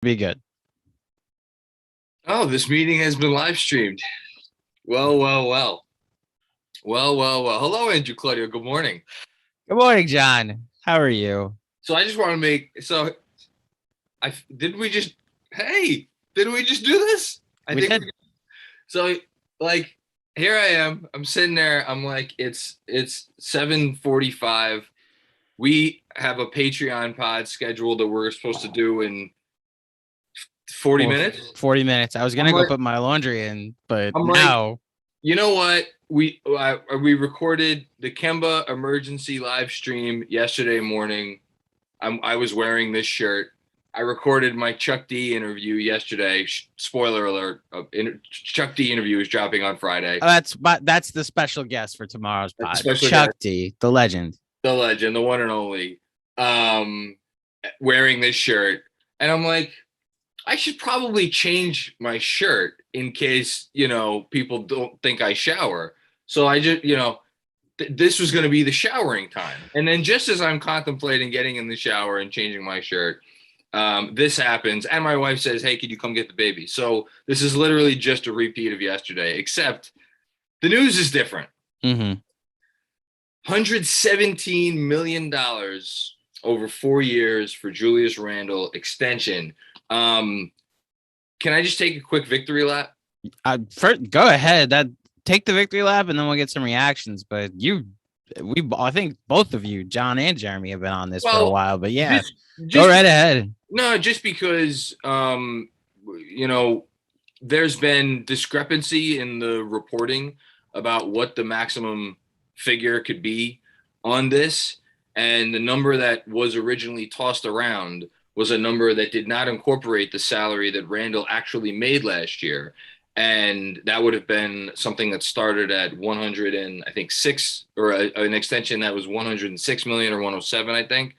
Be good. Oh, this meeting has been live streamed. Well, well, well. Well, well, well. Hello, Andrew Claudio. Good morning. Good morning, John. How are you? So I just want to did we just hey, did we just do this? I We think did. so like here I am. I'm sitting there. I'm like it's 7:45. We have a Patreon pod scheduled that we're supposed to do in 40 For minutes. 40 minutes. I was I'm gonna go like put my laundry in, but I'm like now You know what? We recorded the Kemba emergency live stream yesterday morning. I was wearing this shirt. I recorded my Chuck D interview yesterday. Spoiler alert: Chuck D interview is dropping on Friday. that's the special guest for tomorrow's That's a pod. special guest, Chuck D, the legend. the legend, the one and only, um, wearing this shirt, and I'm like, I should probably change my shirt in case, people don't think I shower. So I just, this was going to be the showering time. And then just as I'm contemplating getting in the shower and changing my shirt, this happens. And my wife says, "Hey, could you come get the baby?" So this is literally just a repeat of yesterday, except the news is different. Mm-hmm. $117 million over 4 years for Julius Randle extension. Can I just take a quick victory lap? Go ahead. Take the victory lap, and then we'll get some reactions. But I think both of you, John and Jeremy, have been on this for a while. But yeah, go right ahead. No, just because there's been discrepancy in the reporting about what the maximum figure could be on this, and the number that was originally tossed around was a number that did not incorporate the salary that Randle actually made last year. And that would have been something that started at 100 and I think 6, or an extension that was 106 million or 107, I think.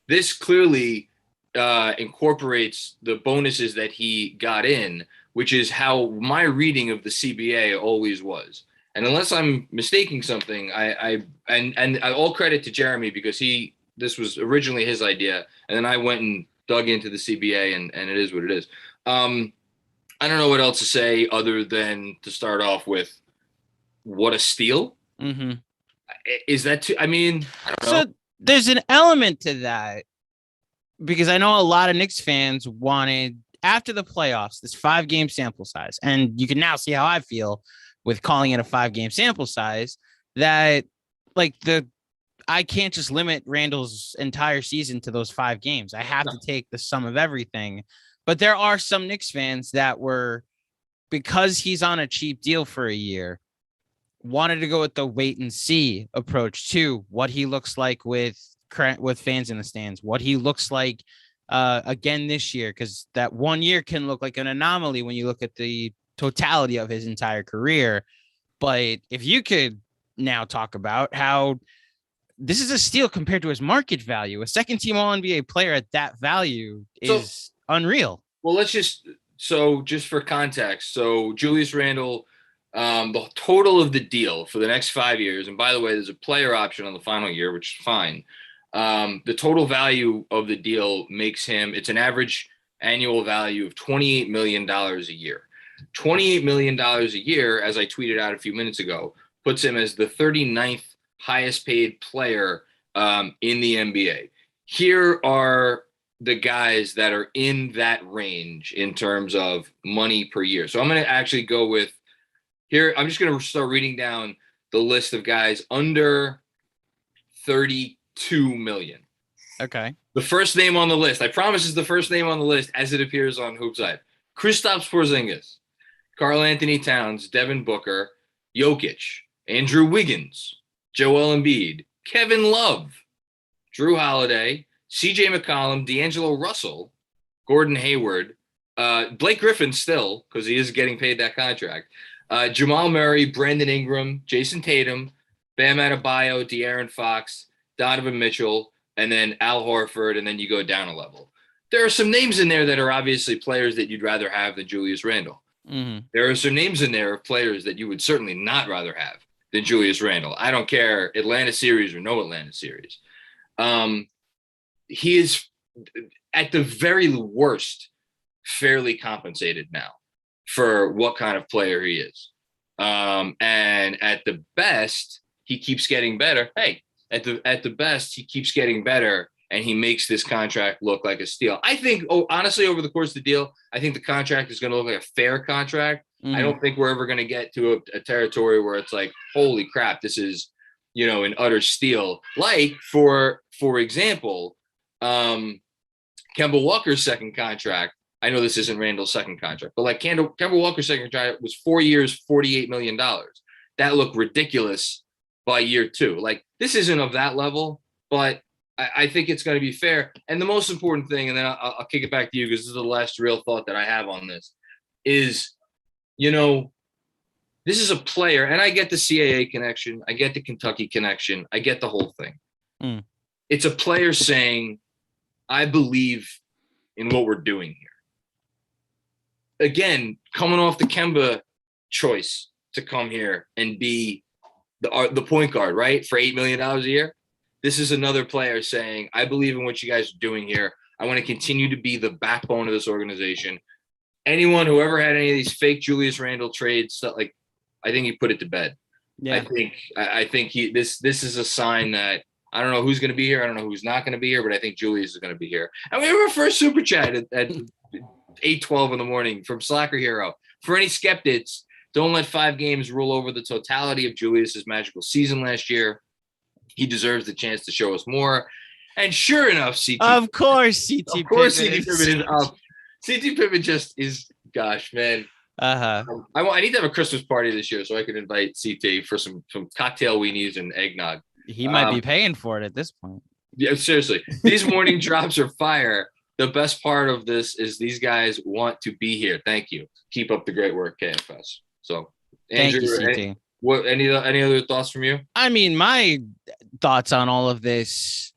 This clearly incorporates the bonuses that he got in, which is how my reading of the CBA always was. And unless I'm mistaking something, and all credit to Jeremy, because this was originally his idea, and then I went and dug into the CBA, and it is what it is. I don't know what else to say other than to start off with, what a steal. Mm-hmm. Is that too? I mean, I don't know. So there's an element to that, because I know a lot of Knicks fans wanted, after the playoffs, this 5-game sample size, and you can now see how I feel with calling it a 5-game sample size, that I can't just limit Randle's entire season to those 5 games. I have to take the sum of everything. But there are some Knicks fans that were, because he's on a cheap deal for a year, wanted to go with the wait and see approach to what he looks like with fans in the stands, what he looks like again this year, because that 1 year can look like an anomaly when you look at the totality of his entire career. But if you could now talk about how this is a steal compared to his market value, a second-team All-NBA player at that value is unreal. Well, just for context, so Julius Randle, the total of the deal for the next 5 years, and by the way, there's a player option on the final year, which is fine. The total value of the deal makes him, it's an average annual value of $28 million a year. $28 million a year, as I tweeted out a few minutes ago, puts him as the 39th highest paid player in the NBA. Here are the guys that are in that range in terms of money per year. So I'm going to actually go with here. I'm just going to start reading down the list of guys under 32 million. Okay. The first name on the list, I promise, is the first name on the list as it appears on Hoopside. Kristaps Porzingis, Karl-Anthony Towns, Devin Booker, Jokic, Andrew Wiggins, Joel Embiid, Kevin Love, Drew Holiday, CJ McCollum, D'Angelo Russell, Gordon Hayward, Blake Griffin still, because he is getting paid that contract, Jamal Murray, Brandon Ingram, Jason Tatum, Bam Adebayo, De'Aaron Fox, Donovan Mitchell, and then Al Horford, and then you go down a level. There are some names in there that are obviously players that you'd rather have than Julius Randle. Mm-hmm. There are some names in there of players that you would certainly not rather have than Julius Randle. I don't care, Atlanta series or no Atlanta series. He is, at the very worst, fairly compensated now for what kind of player he is. And at the best, he keeps getting better. Hey, at the best, he keeps getting better, and he makes this contract look like a steal. I think, honestly, over the course of the deal, I think the contract is going to look like a fair contract. I don't think we're ever going to get to a territory where it's like, holy crap, this is, an utter steal. Like, for example, Kemba Walker's second contract. I know this isn't Randle's second contract, but like Kemba Walker's second contract was 4 years, $48 million. That looked ridiculous by year 2. Like, this isn't of that level, but I think it's going to be fair. And the most important thing, and then I'll kick it back to you because this is the last real thought that I have on this, is, this is a player, and I get the CAA connection. I get the Kentucky connection. I get the whole thing. It's a player saying, I believe in what we're doing here. Again, coming off the Kemba choice to come here and be the point guard, right, for $8 million a year. This is another player saying, I believe in what you guys are doing here. I want to continue to be the backbone of this organization. Anyone who ever had any of these fake Julius Randle trades, stuff, like, I think he put it to bed. Yeah. I think this is a sign that I don't know who's going to be here. I don't know who's not going to be here, but I think Julius is going to be here. And we have our first super chat at 8:12 in the morning from Slacker Hero. For any skeptics, don't let 5 games rule over the totality of Julius's magical season last year. He deserves the chance to show us more. And sure enough, CT. Of course, CT Pippen is up. CT Pippen just is, gosh, man. I need to have a Christmas party this year so I can invite CT for some cocktail weenies and eggnog. He might be paying for it at this point. Yeah, seriously. These morning drops are fire. The best part of this is these guys want to be here. Thank you. Keep up the great work, KFS. So, Andrew, thank you, CT. Any other thoughts from you? I mean, my thoughts on all of this.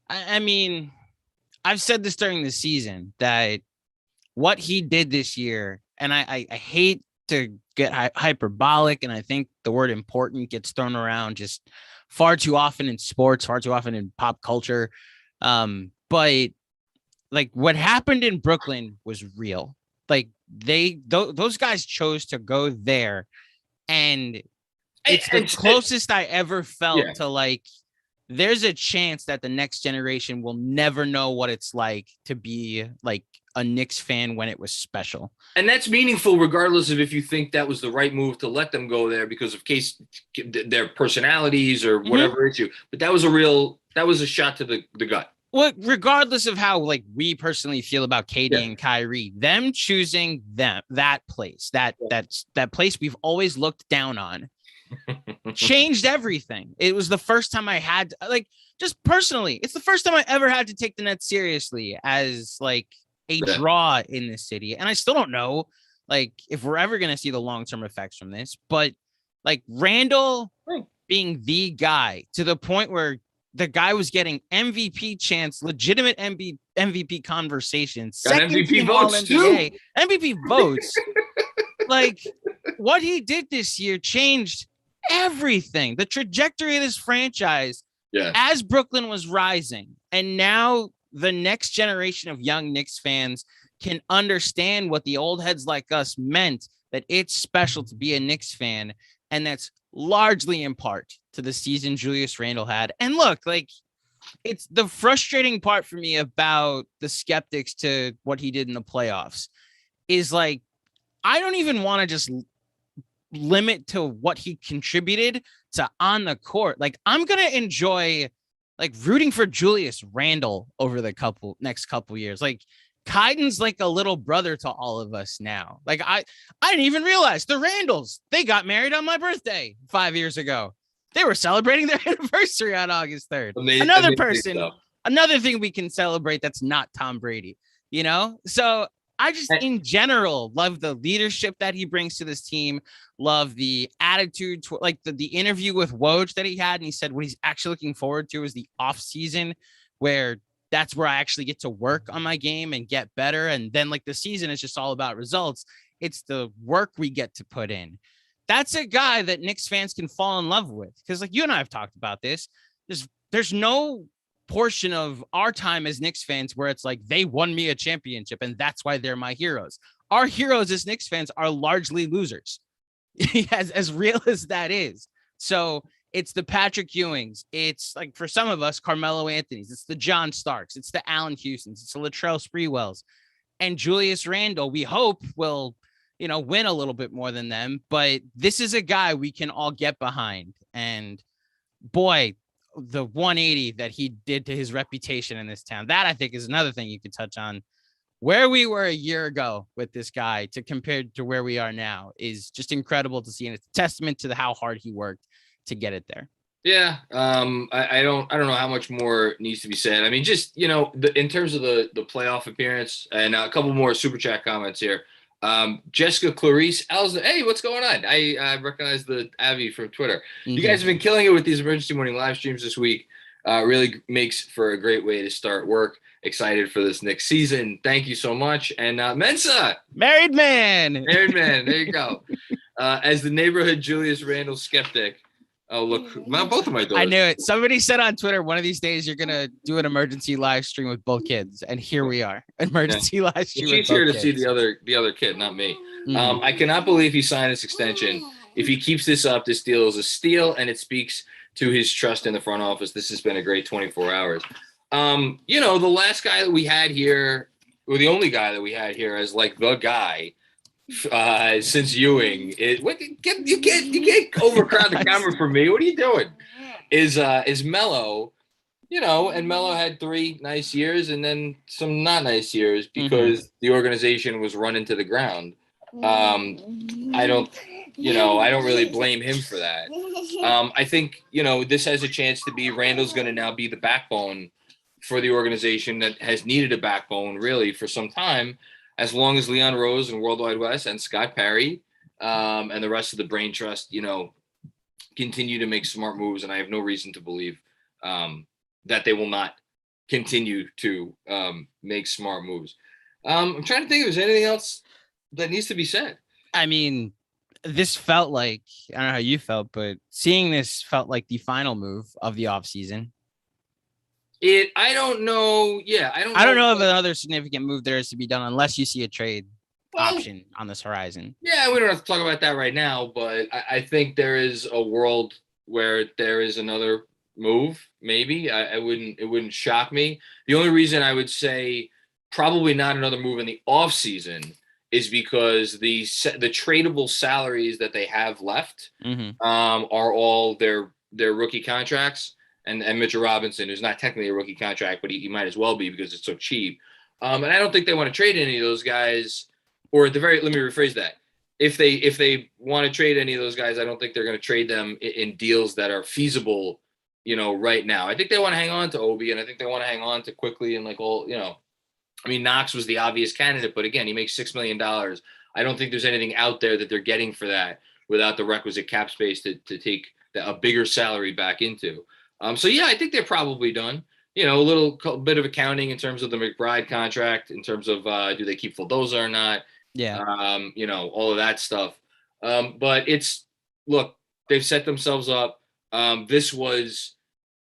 I mean, I've said this during the season that what he did this year, and I hate to get hyperbolic, and I think the word important gets thrown around just far too often in sports, far too often in pop culture. But like what happened in Brooklyn was real. Like those guys chose to go there, and it's the closest I ever felt to like, there's a chance that the next generation will never know what it's like to be like a Knicks fan when it was special. And that's meaningful regardless of if you think that was the right move to let them go there because of their personalities or whatever issue. But that was a shot to the gut. Well, regardless of how like we personally feel about KD and Kyrie, them choosing that place, that place we've always looked down on, changed everything. It was the first time I had like, just personally, it's the first time I ever had to take the Nets seriously as like a draw in this city. And I still don't know like if we're ever going to see the long-term effects from this, but like Randle being the guy to the point where the guy was getting MVP chance, legitimate MVP conversations, second MVP votes too. MVP votes. Like what he did this year changed everything. The trajectory of this franchise as Brooklyn was rising. And now the next generation of young Knicks fans can understand what the old heads like us meant, that it's special to be a Knicks fan. And that's largely in part to the season Julius Randle had. And look, like it's the frustrating part for me about the skeptics to what he did in the playoffs is like, I don't even want to just limit to what he contributed to on the court. Like I'm going to enjoy like rooting for Julius Randle over the next couple years. Like Kaiden's like a little brother to all of us now. Like I didn't even realize the Randles, they got married on my birthday 5 years ago. They were celebrating their anniversary on August 3rd. Another thing we can celebrate that's not Tom Brady, you know? So I just in general love the leadership that he brings to this team. Love the attitude, like the interview with Woj that he had. And he said what he's actually looking forward to is the off season where that's where I actually get to work on my game and get better. And then like the season is just all about results. It's the work we get to put in. That's a guy that Knicks fans can fall in love with. Cause like you and I have talked about this. There's no portion of our time as Knicks fans where it's like they won me a championship and that's why they're my heroes. Our heroes as Knicks fans are largely losers, as real as that is. So it's the Patrick Ewings. It's like for some of us, Carmelo Anthony's. It's the John Starks. It's the Allen Houstons. It's the Latrell Sprewells. And Julius Randle, we hope will, win a little bit more than them. But this is a guy we can all get behind. And boy, the 180 that he did to his reputation in this town, that I think is another thing you could touch on. Where we were a year ago with this guy to compared to where we are now is just incredible to see. And it's a testament to how hard he worked to get it there. Yeah. I don't know how much more needs to be said. I mean, just, in terms of the playoff appearance, and a couple more super chat comments here. Jessica Clarice, hey, what's going on? I recognize the Avi from Twitter. Mm-hmm. You guys have been killing it with these emergency morning live streams this week. Really makes for a great way to start work. Excited for this next season. Thank you so much. And Mensa, married man. There you go. As the neighborhood Julius Randle skeptic. Oh, look, both of my daughters. I knew it. Somebody said on Twitter, one of these days you're going to do an emergency live stream with both kids. And here we are. Emergency live stream. She's here to see the other kid, not me. Mm. I cannot believe he signed this extension. If he keeps this up, this deal is a steal, and it speaks to his trust in the front office. This has been a great 24 hours. The last guy that we had here, or the only guy that we had here as like the guy since Ewing, you can't overcrowd the camera for me. What are you doing? Is Melo, and Melo had 3 nice years and then some not nice years because the organization was run into the ground. I don't really blame him for that. I think, this has a chance to be Randall's going to now be the backbone for the organization that has needed a backbone really for some time, as long as Leon Rose and Worldwide West and Scott Perry and the rest of the brain trust, continue to make smart moves. And I have no reason to believe that they will not continue to make smart moves. I'm trying to think if there's anything else that needs to be said. I mean, this felt like, I don't know how you felt, but seeing this felt like the final move of the offseason. I don't know. Yeah, I don't know if another significant move there is to be done unless you see a trade option on this horizon. Yeah, we don't have to talk about that right now, but I think there is a world where there is another move. Maybe it wouldn't shock me. The only reason I would say probably not another move in the off season is because the tradable salaries that they have left are all their rookie contracts. And Mitchell Robinson, who's not technically a rookie contract, but he might as well be because it's so cheap. And I don't think they want to trade any of those guys, or let me rephrase that. If they want to trade any of those guys, I don't think they're going to trade them in deals that are feasible, right now. I think they want to hang on to Obi, and I think they want to hang on to quickly and Knox was the obvious candidate, but again, he makes $6 million. I don't think there's anything out there that they're getting for that without the requisite cap space to take a bigger salary back into. So yeah, I think they're probably done. A little bit of accounting in terms of the McBride contract, in terms of do they keep Fuldoza or not? Yeah. All of that stuff. But they've set themselves up. This was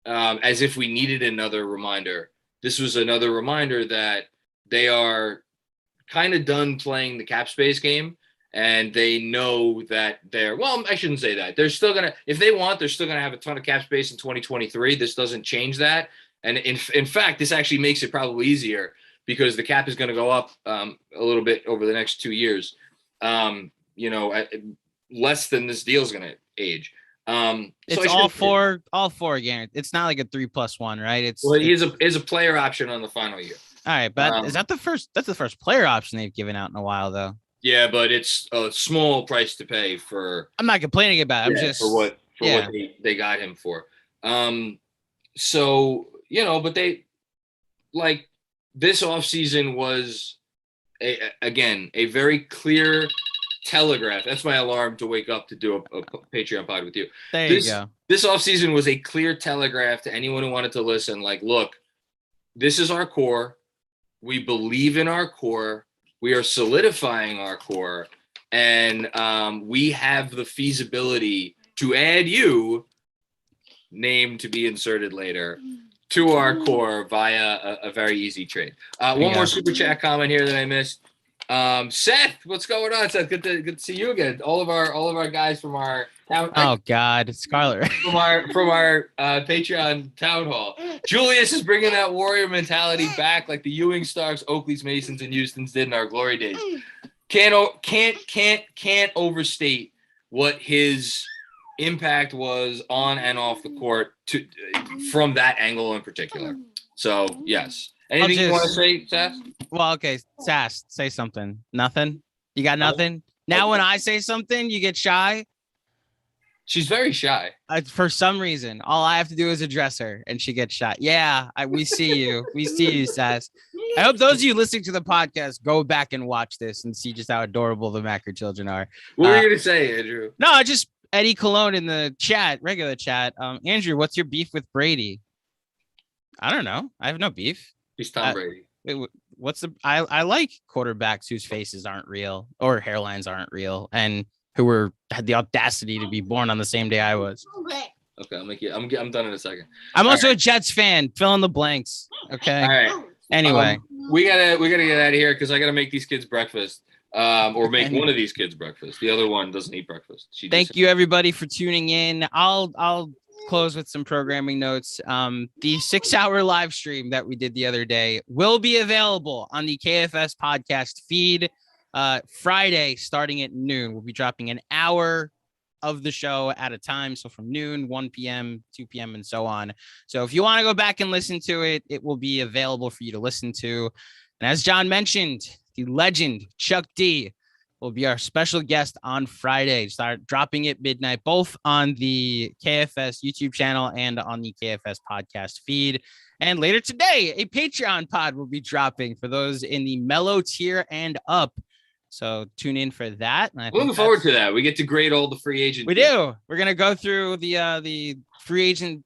as if we needed another reminder. This was another reminder that they are kind of done playing the cap space game. And they know that I shouldn't say that. They're still going to, if they want, they're still going to have a ton of cap space in 2023. This doesn't change that. And in fact, this actually makes it probably easier because the cap is going to go up a little bit over the next 2 years. Less than this deal is going to age. It's all four again. It's not like a 3+1, right? He is a player option on the final year. All right. But that's the first player option they've given out in a while, though. Yeah, but it's a small price to pay for. I'm not complaining about it. For what they got him for. But they this offseason was a very clear telegraph. That's my alarm to wake up to do a Patreon pod with you. There you go. This offseason was a clear telegraph to anyone who wanted to listen. Look, this is our core. We believe in our core. We are solidifying our core, and we have the feasibility to add you, name to be inserted later, to our core via a very easy trade. One more super chat comment here that I missed. Seth, what's going on, Seth? Good to see you again. All of our guys from our town. Oh God, Scarlett. from our Patreon town hall. Julius is bringing that warrior mentality back, like the Ewing Starks, Oakleys, Masons, and Houstons did in our glory days. Can't overstate what his impact was on and off the court from that angle in particular. So yes. Anything you want to say, Sass? Well, okay, Sass, say something. Nothing? You got nothing? Now when I say something, you get shy? She's very shy. For some reason, all I have to do is address her and she gets shy. Yeah, we see you. We see you, Sass. I hope those of you listening to the podcast go back and watch this and see just how adorable the Macker children are. What were you going to say, Andrew? No, just Eddie Cologne in the chat, regular chat. Andrew, what's your beef with Brady? I don't know. I have no beef. He's Tom Brady. I like quarterbacks whose faces aren't real or hairlines aren't real and who had the audacity to be born on the same day I was. Okay, I'm done in a second. I'm also a Jets fan. Fill in the blanks. Okay. All right. Anyway, we gotta get out of here because I gotta make these kids breakfast. Or make one of these kids breakfast. The other one doesn't eat breakfast. Thank you everybody for tuning in. I'll close with some programming notes. The 6-hour live stream that we did the other day will be available on the KFS podcast feed Friday starting at noon. We'll be dropping an hour of the show at a time. So from noon, 1 p.m., 2 p.m., and so on. So if you want to go back and listen to it, it will be available for you to listen to. And as John mentioned, the legend Chuck D will be our special guest on Friday. Start dropping at midnight, both on the KFS YouTube channel and on the KFS podcast feed. And later today, a Patreon pod will be dropping for those in the mellow tier and up. So tune in for that. Looking forward to that. We get to grade all the free agents. We do. We're going to go through the free agent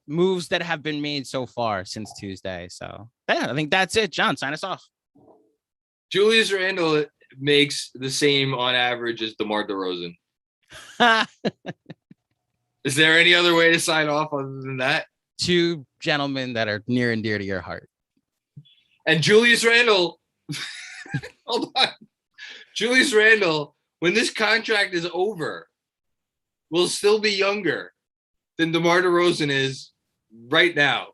moves that have been made so far since Tuesday. So yeah, I think that's it. John, sign us off. Julius Randle makes the same on average as DeMar DeRozan. Is there any other way to sign off other than that? Two gentlemen that are near and dear to your heart. And Julius Randle, hold on. Julius Randle, when this contract is over, will still be younger than DeMar DeRozan is right now.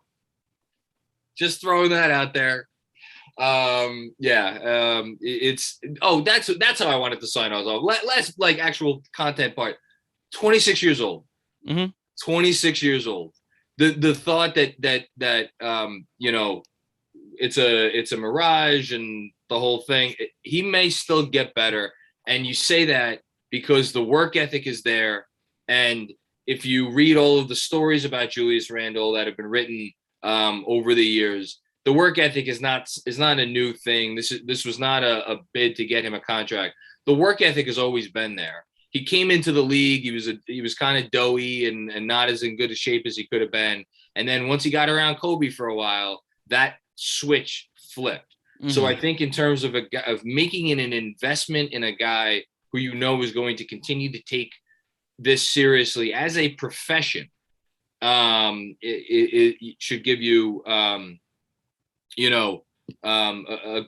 Just throwing that out there. That's how I wanted to sign us off. Less like actual content part. 26 years old. Mm-hmm. 26 years old. The thought that it's a mirage and the whole thing. He may still get better, and you say that because the work ethic is there. And if you read all of the stories about Julius Randle that have been written over the years, the work ethic is not a new thing. This was not a bid to get him a contract. The work ethic has always been there. He came into the league. He was kind of doughy and not as in good a shape as he could have been. And then once he got around Kobe for a while, that switch flipped. Mm-hmm. So I think in terms of making it an investment in a guy who you know is going to continue to take this seriously as a profession, it should give you a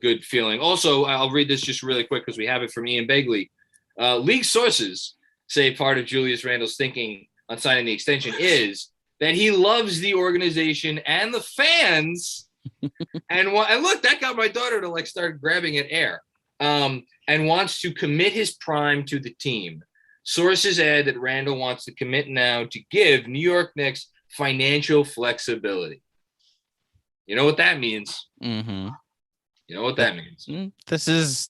good feeling. Also, I'll read this just really quick because we have it from Ian Begley. League sources say part of Julius Randle's thinking on signing the extension is that he loves the organization and the fans. and look, that got my daughter to start grabbing at air. And wants to commit his prime to the team. Sources add that Randle wants to commit now to give New York Knicks financial flexibility. You know what that means? Mm-hmm. You know what that means? This is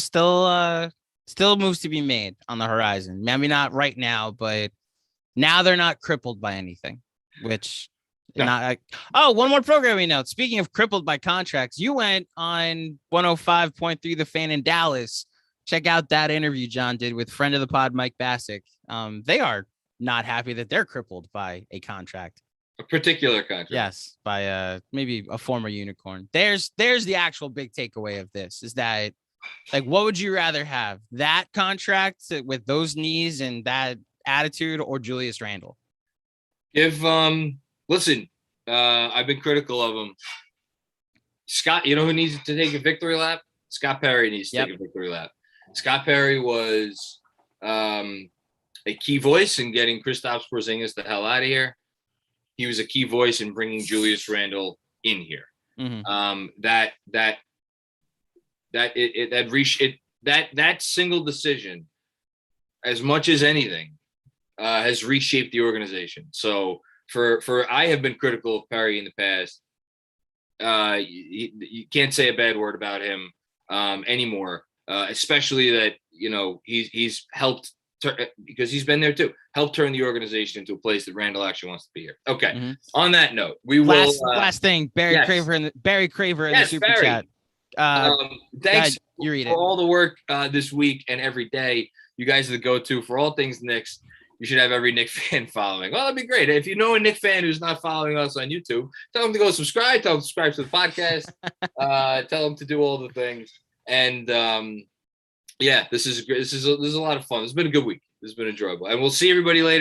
still moves to be made on the horizon. Maybe not right now, but now they're not crippled by anything. Which, one more programming note. Speaking of crippled by contracts, you went on 105.3 The Fan in Dallas. Check out that interview John did with friend of the pod Mike Bassick. They are not happy that they're crippled by a contract. A particular contract. Yes, by maybe a former unicorn. There's the actual big takeaway of this is that, what would you rather have? That contract with those knees and that attitude or Julius Randle? Listen, I've been critical of him. Scott, you know who needs to take a victory lap? Scott Perry needs to take a victory lap. Scott Perry was a key voice in getting Kristaps Porzingis the hell out of here. He was a key voice in bringing Julius Randle in here. Mm-hmm. That single decision, as much as anything, has reshaped the organization. So I have been critical of Perry in the past. You can't say a bad word about him anymore, especially that, you know, he's helped because he's been there too, helped turn the organization into a place that Randall actually wants to be here. Okay. Mm-hmm. On that note, last thing, Barry Craver in the super Barry. chat. Thanks for all the work this week and every day. You guys are the go-to for all things Knicks. You should have every Knicks fan following. Well, that'd be great. If you know a Knicks fan who's not following us on YouTube, tell them to go subscribe. Tell them to subscribe to the podcast. Tell them to do all the things. And this is great. This is a lot of fun. It's been a good week. This has been enjoyable. And we'll see everybody later.